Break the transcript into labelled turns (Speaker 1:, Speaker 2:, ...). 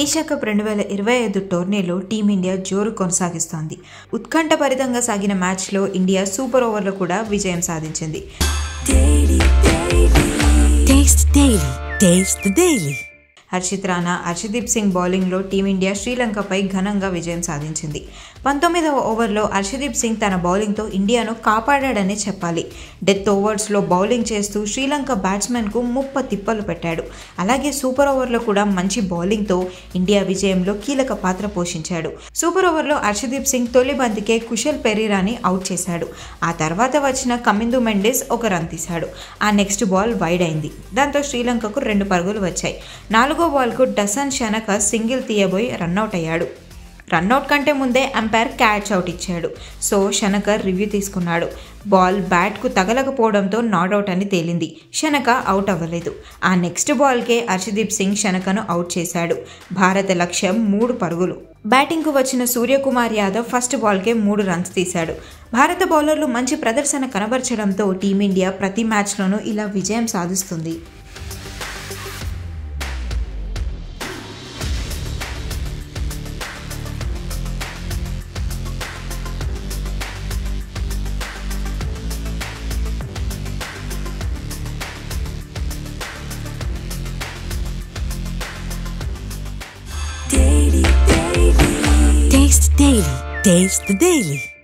Speaker 1: Asia cup 2025 టోర్నీలో team India జోరు కొనసాగిస్తోంది. ఉత్కంఠభరితంగా సాగిన మ్యాచ్లో ఇండియా సూపర్ ఓవర్లో కూడా విజయం సాధించింది. హర్షిత్ రాణా, హర్షదీప్ సింగ్ బౌలింగ్లో టీమిండియా శ్రీలంకపై ఘనంగా విజయం సాధించింది. 19వ ఓవర్లో హర్షదీప్ సింగ్ తన బౌలింగ్తో ఇండియాను కాపాడాడనే చెప్పాలి. డెత్ ఓవర్స్లో బౌలింగ్ చేస్తూ శ్రీలంక బ్యాట్స్మెన్కు ముప్ప తిప్పలు పెట్టాడు. అలాగే సూపర్ ఓవర్లో కూడా మంచి బౌలింగ్తో ఇండియా విజయంలో కీలక పాత్ర పోషించాడు. సూపర్ ఓవర్లో హర్షదీప్ సింగ్ తొలి బంతికే కుశల్ పెరీరాని అవుట్ చేశాడు. ఆ తర్వాత వచ్చిన కమిందు మెండిస్ ఒక రన్ తీశాడు. ఆ నెక్స్ట్ బాల్ వైడ్ అయింది. దాంతో శ్రీలంకకు 2 పరుగులు వచ్చాయి. 4వ బాల్కు డసన్ షనక సింగిల్ తీయబోయి రన్అట్ అయ్యాడు. రన్అట్ కంటే ముందే అంపైర్ క్యాచ్ అవుట్ ఇచ్చాడు. సో షనక రివ్యూ తీసుకున్నాడు. బాల్ బ్యాట్కు తగలకపోవడంతో నాట్అవుట్ అని తేలింది. షనక అవుట్ అవ్వలేదు. ఆ నెక్స్ట్ బాల్కే హర్షదీప్ సింగ్ షనకను అవుట్ చేశాడు. భారత లక్ష్యం 3 పరుగులు. బ్యాటింగ్కు వచ్చిన సూర్యకుమార్ యాదవ్ ఫస్ట్ బాల్కే 3 రన్స్ తీశాడు. భారత బౌలర్లు మంచి ప్రదర్శన కనబరచడంతో టీమిండియా ప్రతి మ్యాచ్లోనూ ఇలా విజయం సాధిస్తుంది.
Speaker 2: Taste the Daily.